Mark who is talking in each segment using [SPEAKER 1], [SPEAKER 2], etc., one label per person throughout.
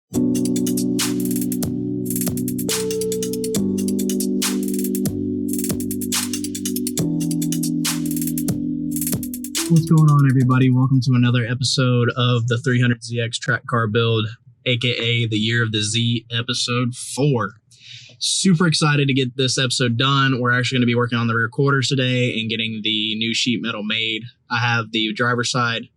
[SPEAKER 1] What's going on, everybody? Welcome to another episode of the 300zx track car build, aka the Year of the Z, episode 4. Super excited to get this episode done. We're actually going to be working on the rear quarters today and getting the new sheet metal made. I have the driver's side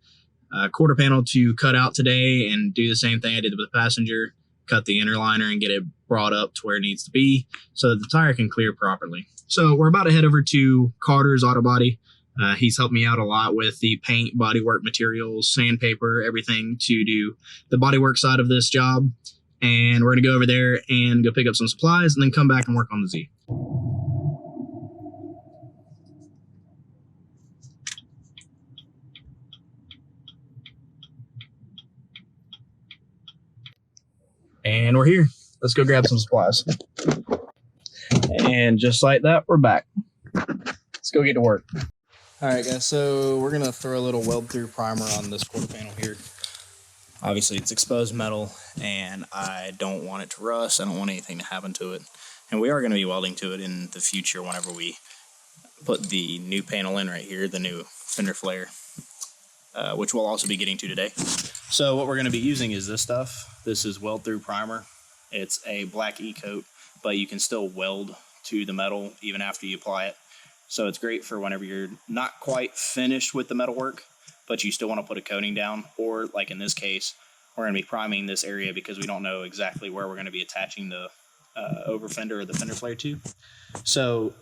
[SPEAKER 1] quarter panel to cut out today and do the same thing I did with the passenger, cut the inner liner and get it brought up to where it needs to be so that the tire can clear properly. So we're about to head over to Carter's Auto Body. He's helped me out a lot with the paint, bodywork materials, sandpaper, everything to do the bodywork side of this job. And we're going to go over there and go pick up some supplies and then come back and work on the Z. And we're here. Let's go grab some supplies. And just like that, we're back. Let's go get to work. All right, guys, so we're going to throw a little weld-through primer on this quarter panel here. Obviously, it's exposed metal, and I don't want it to rust. I don't want anything to happen to it. And we are going to be welding to it in the future whenever we put the new panel in right here, the new fender flare, which we'll also be getting to today. So what we're going to be using is this stuff. This is weld-through primer. It's a black E-coat, but you can still weld to the metal even after you apply it. So it's great for whenever you're not quite finished with the metal work, but you still want to put a coating down, or like in this case, we're going to be priming this area because we don't know exactly where we're going to be attaching the over fender or the fender flare to. So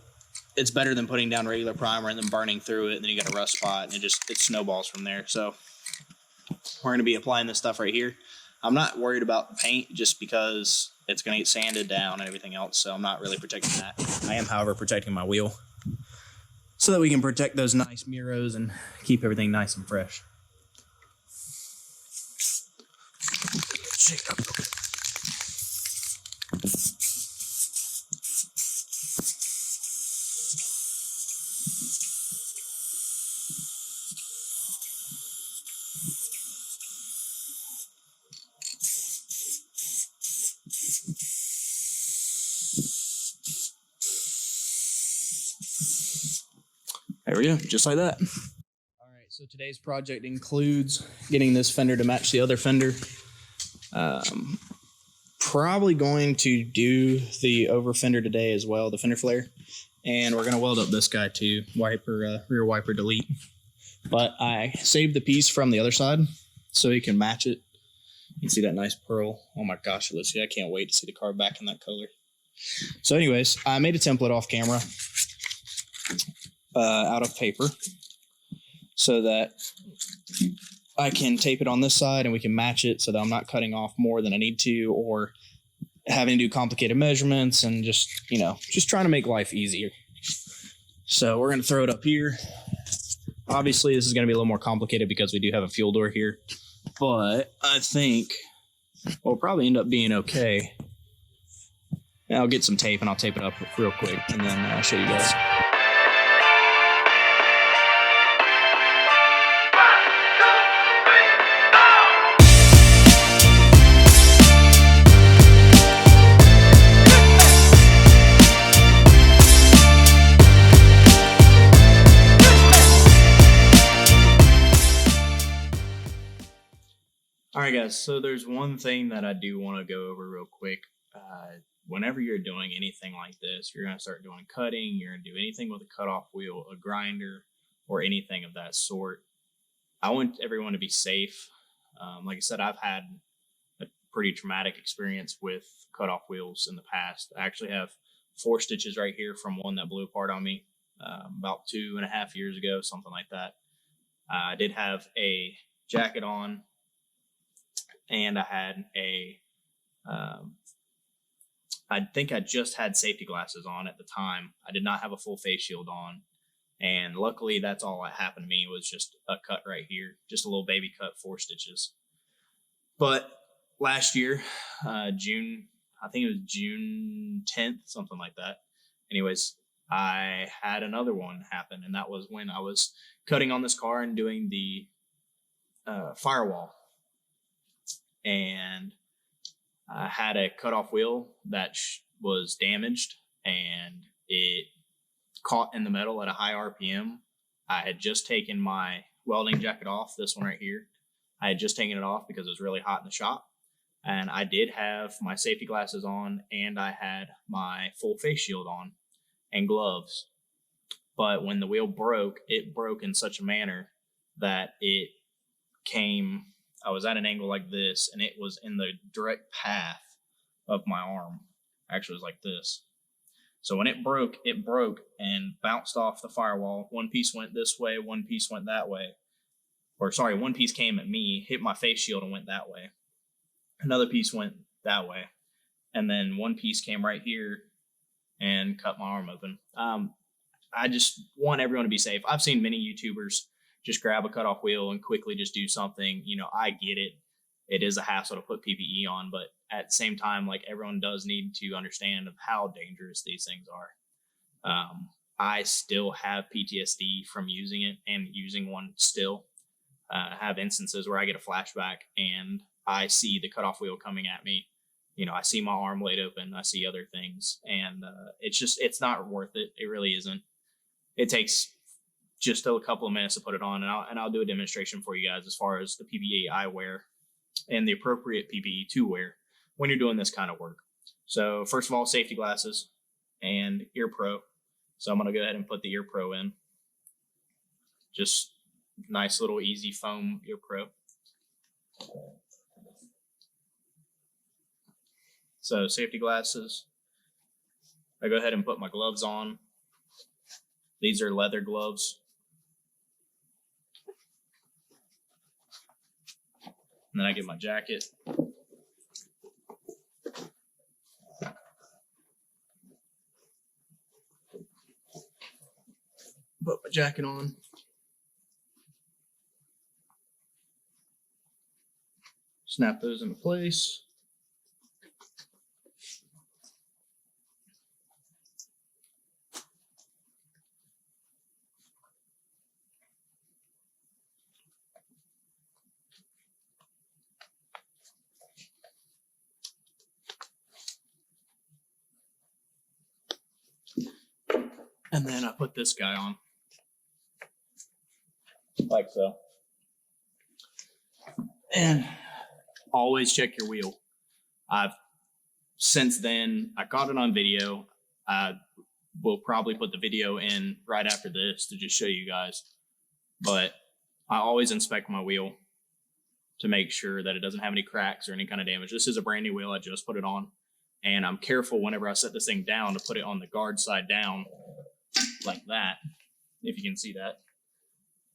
[SPEAKER 1] it's better than putting down regular primer and then burning through it, and then you got a rust spot, and it snowballs from there. So we're going to be applying this stuff right here. I'm not worried about the paint just because it's going to get sanded down and everything else, so I'm not really protecting that. I am, however, protecting my wheel so that we can protect those nice mirrors and keep everything nice and fresh. There we go, just like that. All right, so today's project includes getting this fender to match the other fender. Probably going to do the over fender today as well, the fender flare. And we're gonna weld up this guy too, rear wiper delete. But I saved the piece from the other side so you can match it. You can see that nice pearl. Oh my gosh, Alicia, I can't wait to see the car back in that color. So anyways, I made a template off camera. Out of paper so that I can tape it on this side and we can match it so that I'm not cutting off more than I need to or having to do complicated measurements and just trying to make life easier. So we're going to throw it up here. Obviously, this is going to be a little more complicated because we do have a fuel door here, but I think we'll probably end up being okay. And I'll get some tape and I'll tape it up real quick and then I'll show you guys. All right, guys, so there's one thing that I do want to go over real quick. Whenever you're doing anything like this, you're going to start doing cutting, you're going to do anything with a cutoff wheel, a grinder, or anything of that sort. I want everyone to be safe. Like I said, I've had a pretty traumatic experience with cutoff wheels in the past. I actually have 4 stitches right here from one that blew apart on me about 2.5 years ago, something like that. I did have a jacket on, and I had I think I just had safety glasses on at the time. I did not have a full face shield on. And luckily, that's all that happened to me was just a cut right here. Just a little baby cut, 4 stitches. But last year, June, I think it was June 10th, something like that. Anyways, I had another one happen. And that was when I was cutting on this car and doing the firewall. And I had a cutoff wheel that was damaged, and it caught in the metal at a high RPM. I had just taken my welding jacket off, this one right here. I had just taken it off because it was really hot in the shop. And I did have my safety glasses on, and I had my full face shield on and gloves. But when the wheel broke, it broke in such a manner that it came, I was at an angle like this, and it was in the direct path of my arm. Actually, it was like this. So when it broke and bounced off the firewall. One piece went this way, one piece went that way. Or sorry, one piece came at me, hit my face shield and went that way. Another piece went that way. And then one piece came right here and cut my arm open. I just want everyone to be safe. I've seen many YouTubers just grab a cutoff wheel and quickly just do something. You know, I get it. It is a hassle to put PPE on, but at the same time, like, everyone does need to understand of how dangerous these things are. I still have PTSD from using it and using one still. I have instances where I get a flashback and I see the cutoff wheel coming at me. You know, I see my arm laid open. I see other things, and it's not worth it. It really isn't. It takes just a couple of minutes to put it on, and I'll do a demonstration for you guys as far as the PPE I wear and the appropriate PPE to wear when you're doing this kind of work. So first of all, safety glasses and ear pro. So I'm going to go ahead and put the ear pro in. Just nice little easy foam ear pro. So safety glasses. I go ahead and put my gloves on. These are leather gloves. And then I get my jacket. Put my jacket on. Snap those into place. And then I put this guy on, like so. And always check your wheel. Since then, I caught it on video. I will probably put the video in right after this to just show you guys. But I always inspect my wheel to make sure that it doesn't have any cracks or any kind of damage. This is a brand new wheel. I just put it on. And I'm careful whenever I set this thing down to put it on the guard side down, like that, if you can see that,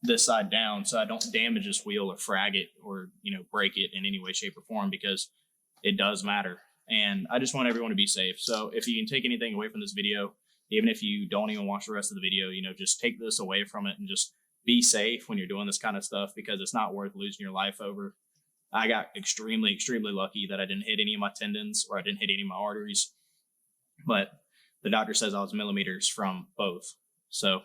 [SPEAKER 1] this side down, so I don't damage this wheel or frag it or, you know, break it in any way, shape, or form, because it does matter. And I just want everyone to be safe. So if you can take anything away from this video, even if you don't even watch the rest of the video, you know, just take this away from it and just be safe when you're doing this kind of stuff, because it's not worth losing your life over. I got extremely, extremely lucky that I didn't hit any of my tendons or I didn't hit any of my arteries. But the doctor says I was millimeters from both. So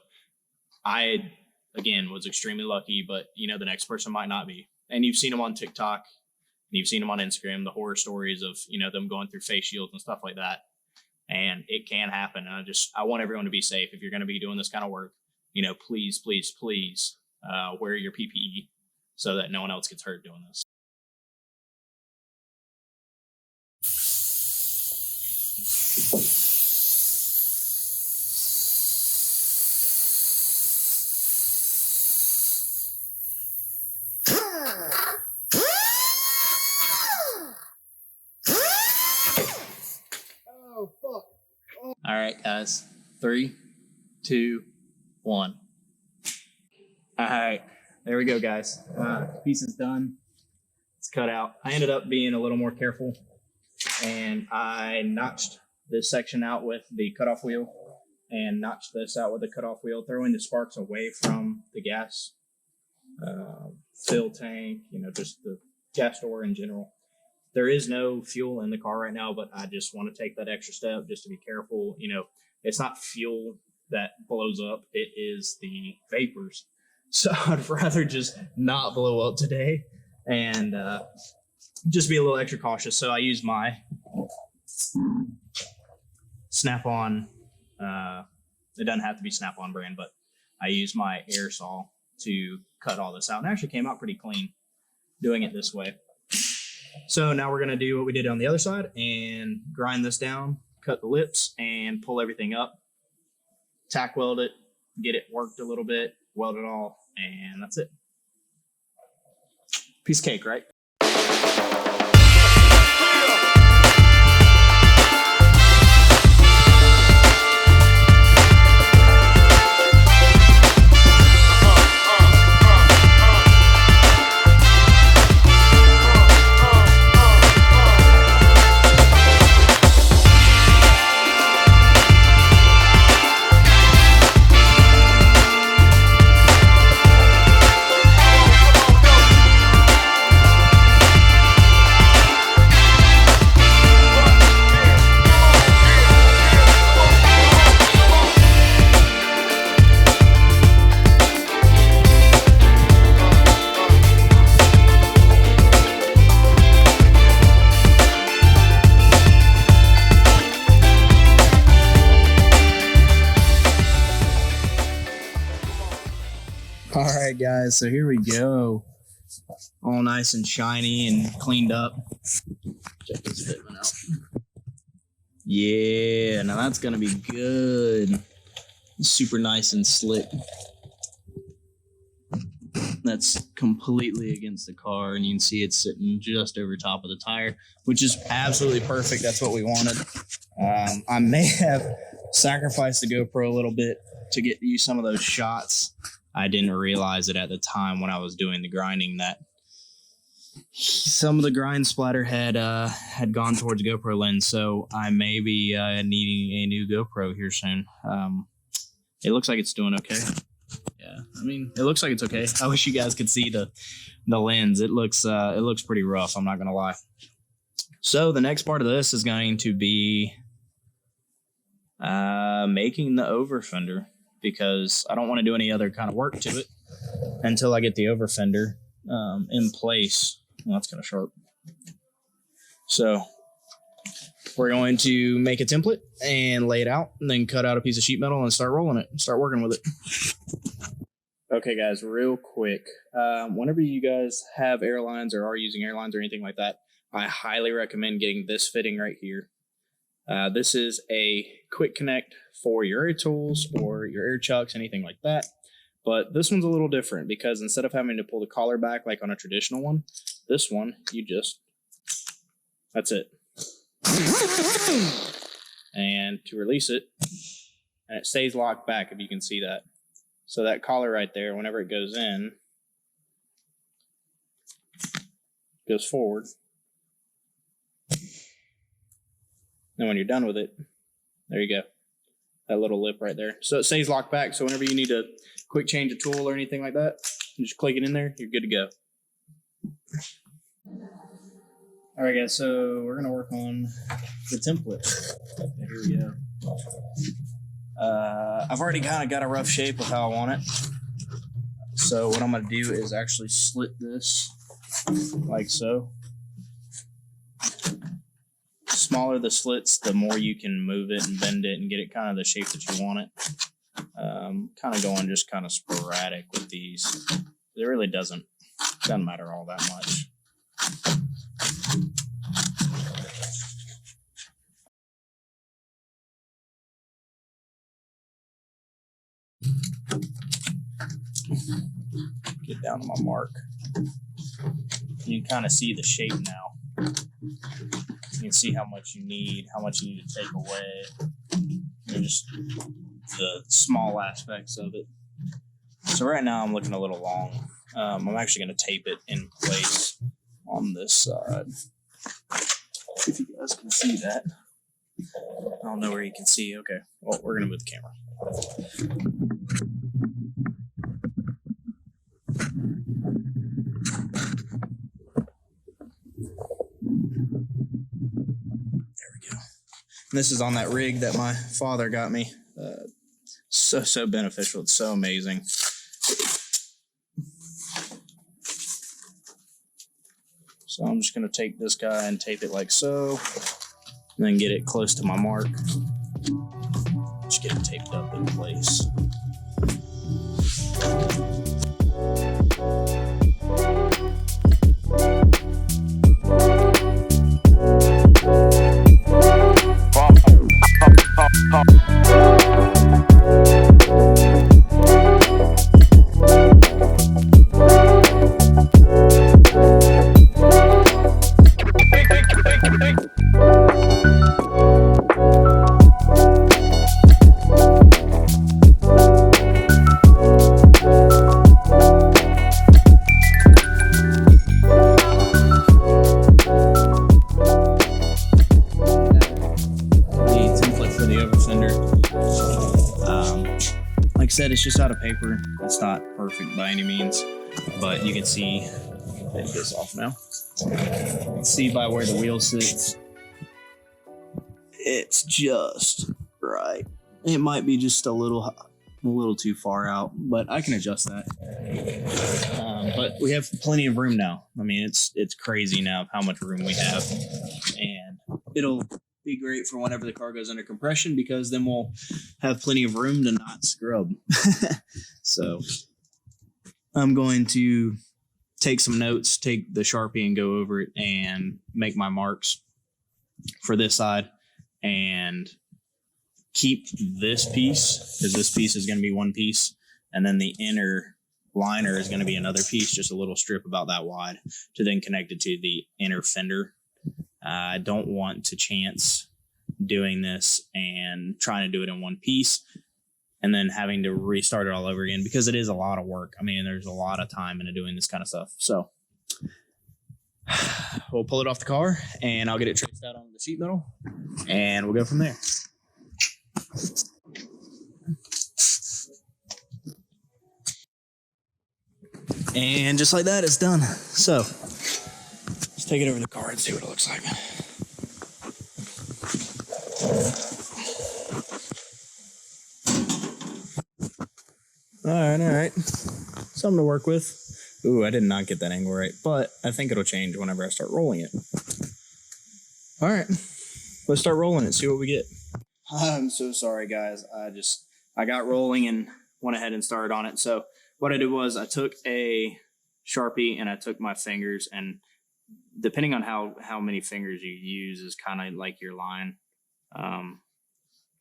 [SPEAKER 1] I, again, was extremely lucky, but, you know, the next person might not be. And you've seen them on TikTok, and you've seen them on Instagram, the horror stories of, you know, them going through face shields and stuff like that. And it can happen. And I want everyone to be safe. If you're going to be doing this kind of work, you know, please, please, please wear your PPE so that no one else gets hurt doing this. Oh, fuck. Oh. All right, guys. 3, 2, 1. All right. There we go, guys. Piece is done. It's cut out. I ended up being a little more careful, and I notched this section out with the cutoff wheel and notched this out with the cutoff wheel, throwing the sparks away from the gas fill tank, you know, just the gas door in general. There is no fuel in the car right now, but I just want to take that extra step just to be careful. You know, it's not fuel that blows up. It is the vapors. So I'd rather just not blow up today. And just be a little extra cautious. So I use my Snap-on. It doesn't have to be Snap-on brand, but I use my air saw to cut all this out. And it actually came out pretty clean doing it this way. So now we're going to do what we did on the other side and grind this down, cut the lips, and pull everything up, tack weld it, get it worked a little bit, weld it all, and that's it. Piece of cake, right? All right, guys, so here we go. All nice and shiny and cleaned up. Check this fitment out. Yeah, now that's going to be good. Super nice and slick. That's completely against the car, and you can see it's sitting just over top of the tire, which is absolutely perfect. That's what we wanted. I may have sacrificed the GoPro a little bit to get you some of those shots. I didn't realize it at the time when I was doing the grinding that some of the grind splatter had gone towards GoPro lens, so I may be needing a new GoPro here soon. It looks like it's doing okay. Yeah, I mean, it looks like it's okay. I wish you guys could see the lens. It looks pretty rough, I'm not gonna lie. So the next part of this is going to be making the over fender, because I don't want to do any other kind of work to it until I get the over fender in place. Well, that's kind of sharp. So we're going to make a template and lay it out, and then cut out a piece of sheet metal and start rolling it, start working with it. Okay, guys, real quick. Whenever you guys have airlines or are using airlines or anything like that, I highly recommend getting this fitting right here. This is a quick connect for your air tools or your air chucks, anything like that. But this one's a little different, because instead of having to pull the collar back like on a traditional one, this one, that's it. And to release it, and it stays locked back, if you can see that. So that collar right there, whenever it goes in, goes forward. And when you're done with it, there you go. That little lip right there. So it stays locked back, so whenever you need to quick change a tool or anything like that, you just click it in there, you're good to go. All right, guys, so we're gonna work on the template. Here we go. I've already kind of got a rough shape of how I want it. So what I'm gonna do is actually slit this like so. Smaller the slits, the more you can move it and bend it and get it kind of the shape that you want it. Kind of going just kind of sporadic with these. It really doesn't matter all that much. Get down to my mark. You can kind of see the shape now. You can see how much you need to take away, and just the small aspects of it. So right now I'm looking a little long. I'm actually going to tape it in place on this side. If you guys can see that. I don't know where you can see. Okay, well, we're going to move the camera. This is on that rig that my father got me. So beneficial. It's so amazing. So I'm just going to take this guy and tape it like so, and then get it close to my mark. Just get it taped up in place. Like I said, it's just out of paper. It's not perfect by any means, but you can see, take this off now. You can see by where the wheel sits, it's just right. It might be just a little too far out, but I can adjust that. But we have plenty of room now. I mean, it's crazy now how much room we have, and it'll be great for whenever the car goes under compression, because then we'll have plenty of room to not scrub. So I'm going to take some notes, take the Sharpie and go over it and make my marks for this side, and keep this piece, because this piece is going to be one piece, and then the inner liner is going to be another piece, just a little strip about that wide, to then connect it to the inner fender. I don't want to chance doing this and trying to do it in one piece and then having to restart it all over again, because it is a lot of work. I mean, there's a lot of time into doing this kind of stuff. So we'll pull it off the car and I'll get it traced out on the sheet metal and we'll go from there. And just like that, it's done. So let's take it over the car and see what it looks like. All right. Something to work with. Ooh, I did not get that angle right, but I think it'll change whenever I start rolling it. All right, let's start rolling it, see what we get. I'm so sorry, guys. I got rolling and went ahead and started on it. So what I did was I took a Sharpie and I took my fingers, and depending on how many fingers you use is kind of like your line. I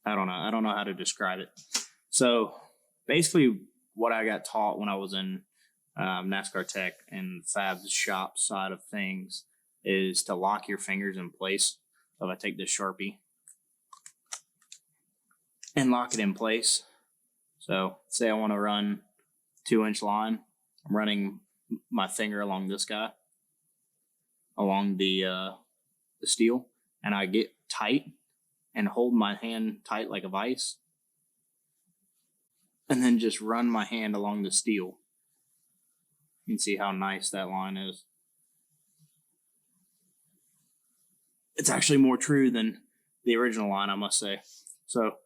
[SPEAKER 1] don't know how to describe it. So basically what I got taught when I was in NASCAR Tech and Fab's shop side of things is to lock your fingers in place. So if I take this Sharpie and lock it in place. So say I want to run 2-inch line. I'm running my finger along this guy, along the steel, and I get tight and hold my hand tight like a vise, and then just run my hand along the steel. You can see how nice that line is. It's actually more true than the original line, I must say. So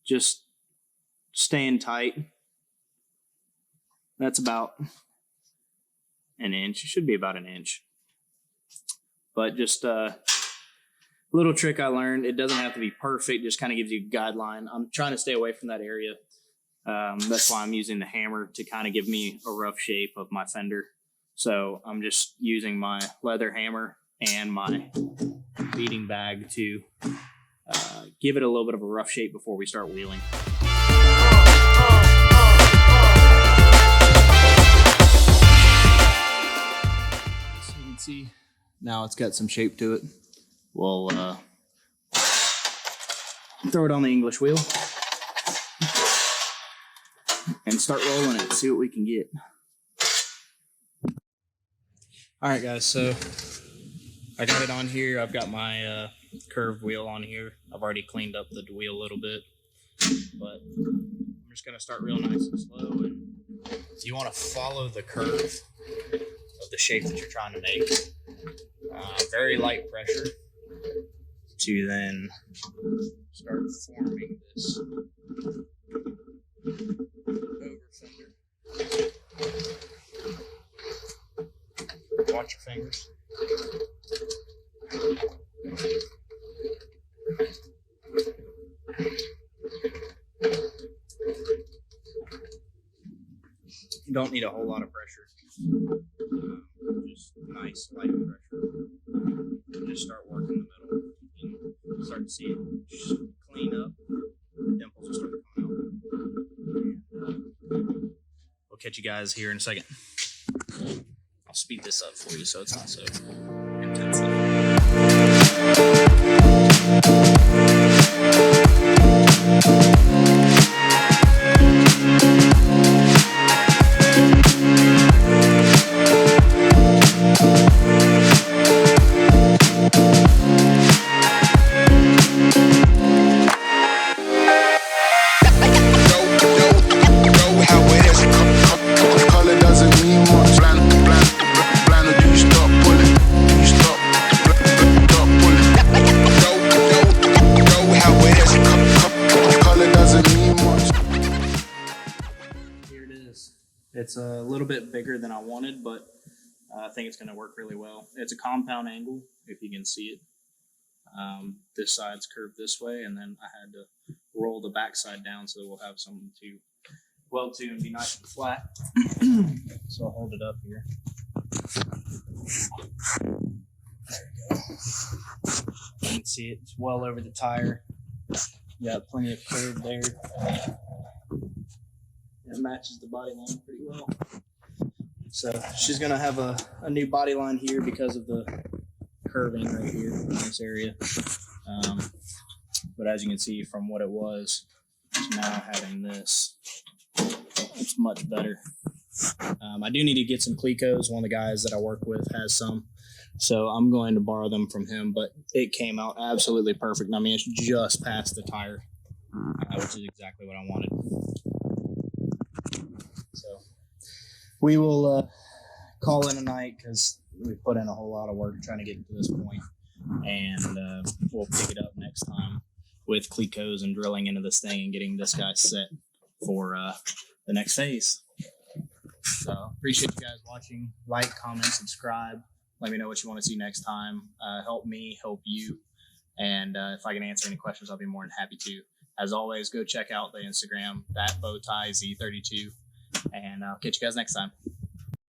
[SPEAKER 1] just staying tight. That's about an inch. It should be about an inch. But just a little trick I learned. It doesn't have to be perfect. Just kind of gives you a guideline. I'm trying to stay away from that area. That's why I'm using the hammer to kind of give me a rough shape of my fender. So I'm just using my leather hammer and my beading bag to give it a little bit of a rough shape before we start wheeling. So you can see now it's got some shape to it. We'll throw it on the English wheel and start rolling it, see what we can get. All right, guys, so I got it on here. I've got my curved wheel on here. I've already cleaned up the wheel a little bit, but I'm just gonna start real nice and slow. And so you want to follow the curve of the shape that you're trying to make. Very light pressure to then start forming this over fender. Watch your fingers. You don't need a whole lot of pressure. Just nice light pressure. And just start working the middle. You start to see it just clean up. The dimples will start coming out. We'll catch you guys here in a second. I'll speed this up for you so it's not so intensive. It's a little bit bigger than I wanted, but I think it's going to work really well. It's a compound angle, if you can see it. This side's curved this way, and then I had to roll the back side down so that we'll have something to weld to and be nice and flat. So I'll hold it up here. There you go. You can see it's well over the tire. You got plenty of curve there. It matches the body line pretty well. So she's gonna have a new body line here because of the curving right here in this area. But as you can see from what it was, it's now having this. It's much better. I do need to get some Clecos. One of the guys that I work with has some, so I'm going to borrow them from him. But it came out absolutely perfect. I mean, it's just past the tire, which is exactly what I wanted. So we will call in a night because we put in a whole lot of work trying to get to this point, and we'll pick it up next time with Clecos and drilling into this thing and getting this guy set for the next phase. So appreciate you guys watching. Like, comment, subscribe. Let me know what you want to see next time. Help me help you, and if I can answer any questions, I'll be more than happy to. As always, go check out the Instagram, that bowtie Z32. And I'll catch you guys next time.